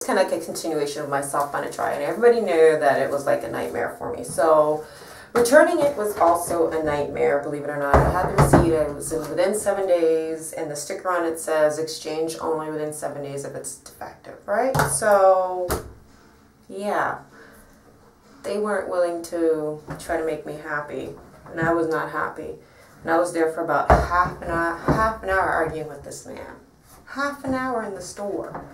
kind of like a continuation of my soft bonnet dry, and everybody knew that it was like a nightmare for me. So returning it was also a nightmare, believe it or not. I had the receipt, it was within 7 days, and the sticker on it says exchange only within 7 days if it's defective, right? So yeah, they weren't willing to try to make me happy, and I was not happy. And I was there for about half an hour arguing with this man. Half an hour in the store.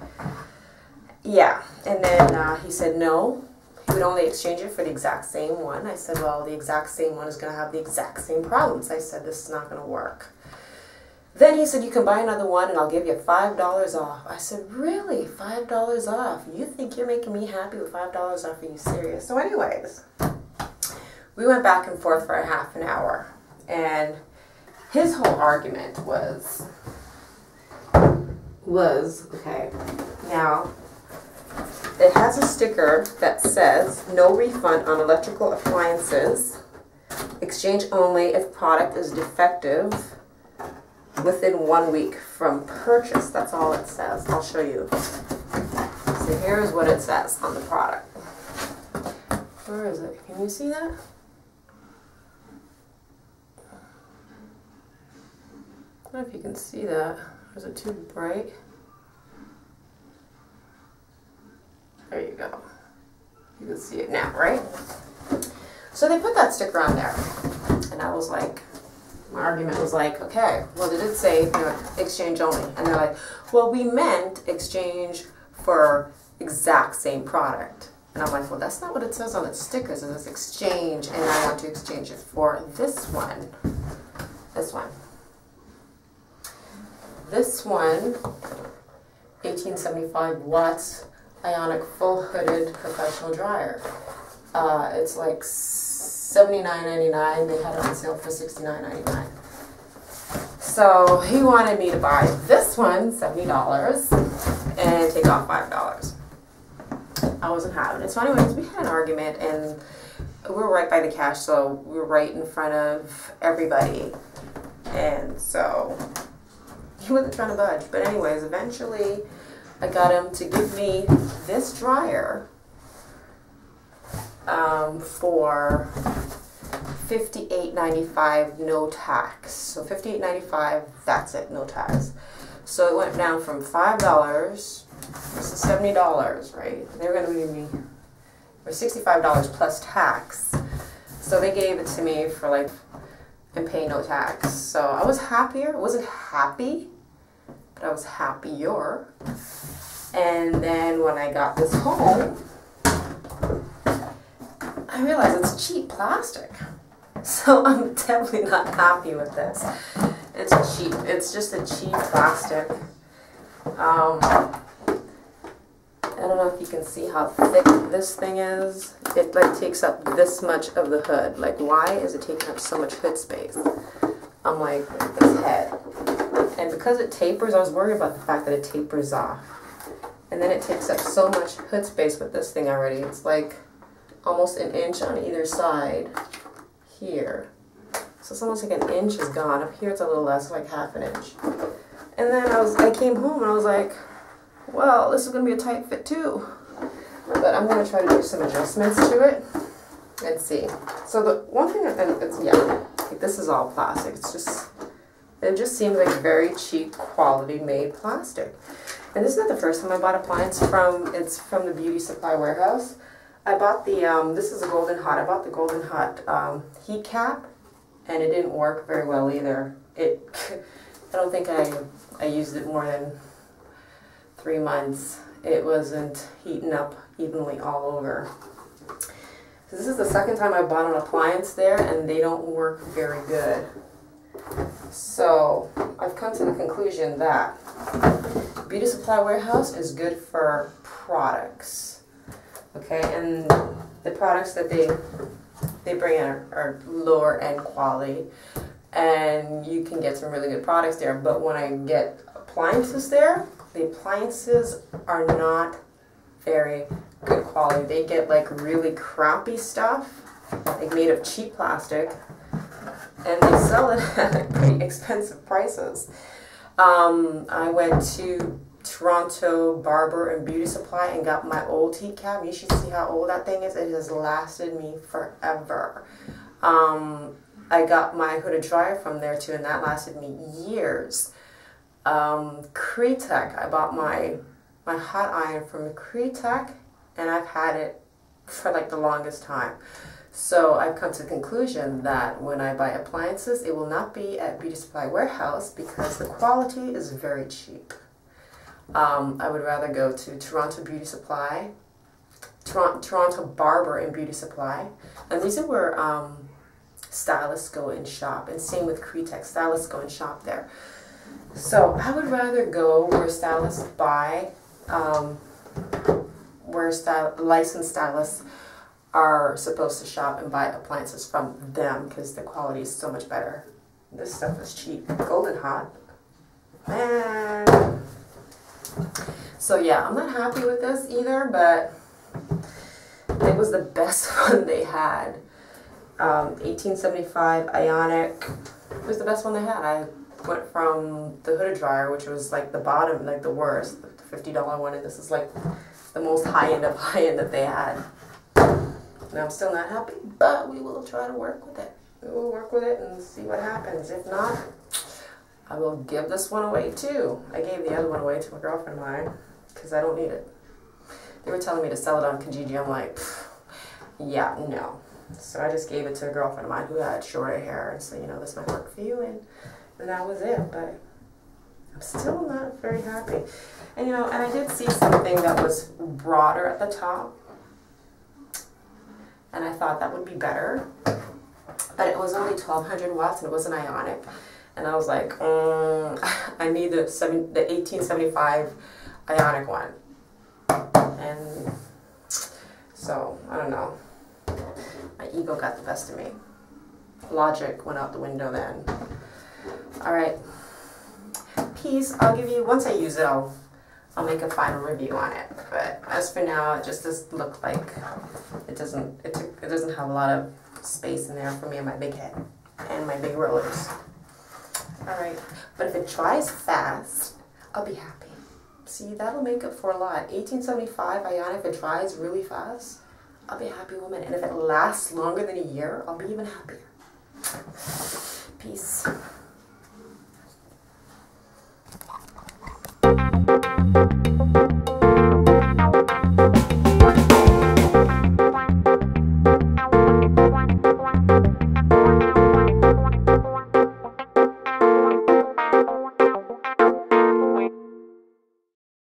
Yeah, and then he said no, he would only exchange it for the exact same one. I said, well, the exact same one is going to have the exact same problems. I said, this is not going to work. Then he said, you can buy another one and I'll give you $5 off. I said, really? $5 off? You think you're making me happy with $5 off? Are you serious? So anyways, we went back and forth for a half an hour. And his whole argument was okay, now it has a sticker that says no refund on electrical appliances, exchange only if product is defective within 1 week from purchase. That's all it says. I'll show you. So here's what it says on the product. Where is it? Can you see that? I don't know if you can see that. Is it too bright? There you go. You can see it now, right? So they put that sticker on there. And I was like, my argument was like, okay, well, they did say, you know, exchange only. And they're like, well, we meant exchange for exact same product. And I'm like, well, that's not what it says on the stickers. It says exchange, and I want to exchange it for this one. This one. This one, 1875 watts, ionic full hooded professional dryer. It's like $79.99. They had it on sale for $69.99. So he wanted me to buy this one, $70, and take off $5. I wasn't having it. So anyways, we had an argument, and we were right by the cash, so we were right in front of everybody. And so he wasn't trying to budge. But anyways, eventually I got him to give me this dryer for $58.95 no tax. So $58.95, that's it, no tax. So it went down from $5, this is $70, right? They're going to give me for $65 plus tax. So they gave it to me for like, and pay no tax. So I was happier. I wasn't happy, but I was happier. And then when I got this home, I realized it's cheap plastic. So I'm definitely not happy with this. It's cheap. It's just a cheap plastic. I don't know if you can see how thick this thing is. It like takes up this much of the hood. Like, why is it taking up so much hood space? I'm like, this head. And because it tapers, I was worried about the fact that it tapers off. And then it takes up so much hood space with this thing already. It's like almost an inch on either side here. So it's almost like an inch is gone. Up here it's a little less, like half an inch. And then I came home and I was like, well, this is going to be a tight fit too. But I'm going to try to do some adjustments to it and see. So the one thing, and it's, yeah, like this is all plastic. It's just, it just seems like very cheap quality made plastic. And this is not the first time I bought appliance it's from the Beauty Supply Warehouse. I bought the, this is a Golden Hot. I bought the Golden Hot heat cap, and it didn't work very well either. I don't think I used it more than 3 months. It wasn't heating up evenly all over. So this is the second time I bought an appliance there, and they don't work very good. So I've come to the conclusion that Beauty Supply Warehouse is good for products. Okay, and the products that they bring in are lower end quality, and you can get some really good products there. But when I get appliances there, the appliances are not very good quality. They get like really crappy stuff, like made of cheap plastic, and they sell it at pretty expensive prices. I went to Toronto Barber and Beauty Supply and got my old heat cap. You should see how old that thing is. It has lasted me forever. I got my hooded dryer from there too, and that lasted me years. Createch, I bought my hot iron from Createch, and I've had it for like the longest time. So I've come to the conclusion that when I buy appliances, it will not be at Beauty Supply Warehouse because the quality is very cheap. I would rather go to Toronto Beauty Supply, Toronto Barber and Beauty Supply, and these are where stylists go and shop, and same with Createch, stylists go and shop there. So I would rather go where stylists buy, licensed stylists are supposed to shop and buy appliances from them because the quality is so much better. This stuff is cheap. Golden Hot. Man. So yeah, I'm not happy with this either, but it was the best one they had. 1875 Ionic was the best one they had. I went from the hooded dryer, which was like the bottom, like the worst, the $50 one, and this is like the most high-end of high-end that they had. And I'm still not happy, but we will try to work with it. We will work with it and see what happens. If not, I will give this one away too. I gave the other one away to a girlfriend of mine because I don't need it. They were telling me to sell it on Kijiji. I'm like, yeah, no. So I just gave it to a girlfriend of mine who had shorter hair and said, you know, this might work for you, and that was it. But I'm still not very happy. And you know, and I did see something that was broader at the top, and I thought that would be better, but it was only 1200 watts and it was an Ionic, and I was like, I need the 1875 Ionic one, and so I don't know. My ego got the best of me. Logic went out the window then. All right, peace. I'll give you, once I use it, I'll make a final review on it. But as for now, it just does look like it doesn't have a lot of space in there for me and my big head and my big rollers. All right, but if it dries fast, I'll be happy. See, that'll make up for a lot. 1875 Ionic, if it dries really fast, I'll be a happy woman. And if it lasts longer than a year, I'll be even happier. Peace.